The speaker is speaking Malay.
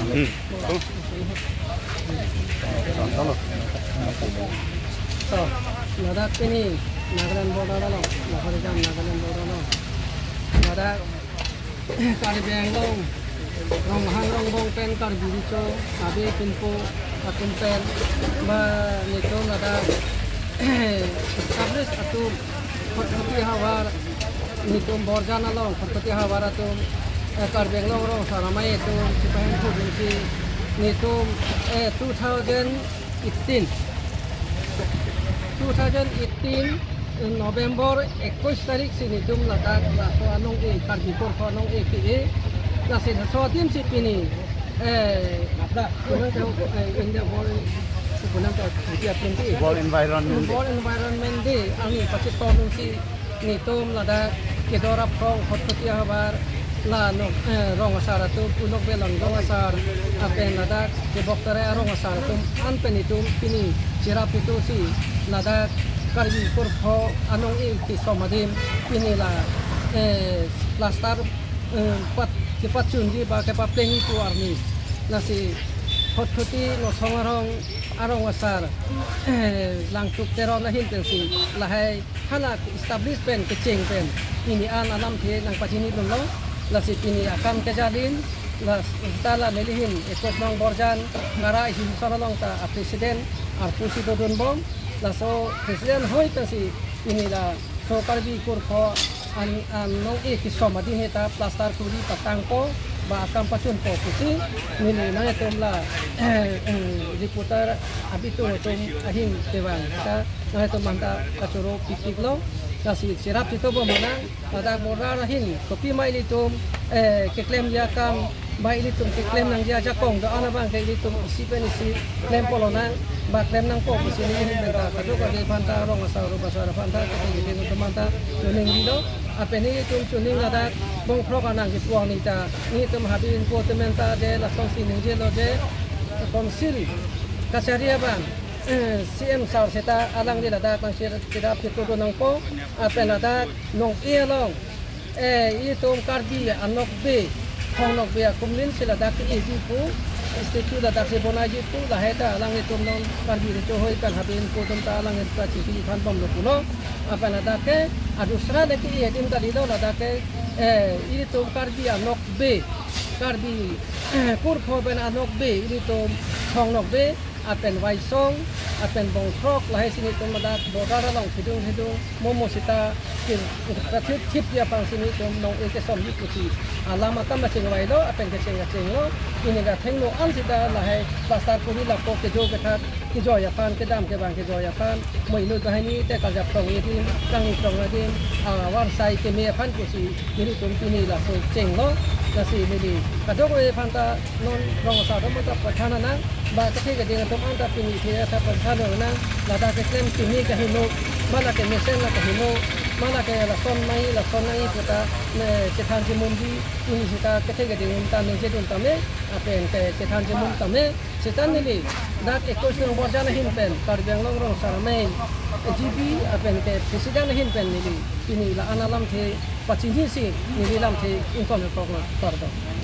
So, Ladakh ini Nagaland border lo, Nagaland border lo. Ladakh Karibeng lo, Rong hang rong bong pen Karbiricho, Abe Pinpo, Atum pen, ba nito Ladakh establish atum Pati Hawar nito Borjana lo, Pati Hawar atum Karbeng lo rong saramai itu Cipahen provinsi nito 2018 November 21 tarik sini dum Ladakh so anong Karbipur ko anong APA kasi so din si pini kunang tayo in the World environment day ani pati problem si nitum Ladakh kedorap kong hotpati habar la no rong asar tu punok belang rong asar apen Ladakh ke boktare rong asar tu anpen itu pini sirap itu si Ladakh Karbipur ko anong somadim inilah plastar cepat cunji pakai paplengi ku arnis nasi hotkuti no songarong arong wasar langtuk teron lahin tensi lahai hana establish pen kecing pen ini an alam the nang pacini dum lo nasi ini akan kejalin las tala nelihin ekos nang borjan ngara isin saralong ta presiden arpusi dodon bom laso presiden hoi tensi inilah so Karbipur ko an nong kisoma din heta plastar kuri patangko ba akan pacun po pusi nini na itumla diputar abito tum ahin tewang ta na itum manta kacuro pikiklo kasi sirap ito bo mana Ladakh border ahin kopi mai litum keklem yakam bai litum keklem nang dia jakong da ana bang kai litum isipen isi klem polona ba klem nang po pusi ni benta kado kade panta rong asaro basara panta kete kete manta joning dido apeni tum chuning Ladakh bong prok anang ki puang ni ta ni tum habin po tementa de la sonsi ninje lo de konsil kasaria bang CM sar seta alang di Ladakh nang sira pitu nang po apen Ladakh nong ielong itum Karbi anok be honok be kumlin sila Ladakh egi pu Institut Ladakh se bonaji pu laheta alang itum nong Karbi de hoi kan habin po tum ta alang et prachi kan bom lo pulo apen Ladakh ke adusra de ki edim tadi do Ladakh ke itum Karbi anok be Karbi pur pho ben anok be itum honok be apen waisong apen bong krok lahai sini tum Ladakh border long hidung momo sita kin kathit tip ya pang sini tum nong eke som hi pusi alama tam ba ching wai lo apen ke ching lo ini ga theng lo an sita lahai pastar puri la ko ke jo ke that ki jo ya pan ke dam ke bang ke jo ya pan moi lu ga ni te ka ja prong ni tim kang ni prong ni tim war sai ke me pan pusi ini tum pini la so ching lo nasi ini kadok we panta non rong sa do mata pathana na ba ke ke ding tum anta pini the ta pathana na Ladakh ke klem pini ka hino mala ke mesen la ka hino mana ke la son nai puta ne chethan ji mundi ini sita ke ke ding ta ne je dun tame apen ke chethan ji mum tame setan ni dak ekos nang borjana hin pen Karbeng long rong saramai GB apen ke presiden hin pen ni ini la analam the pachinji si ni lam the income ko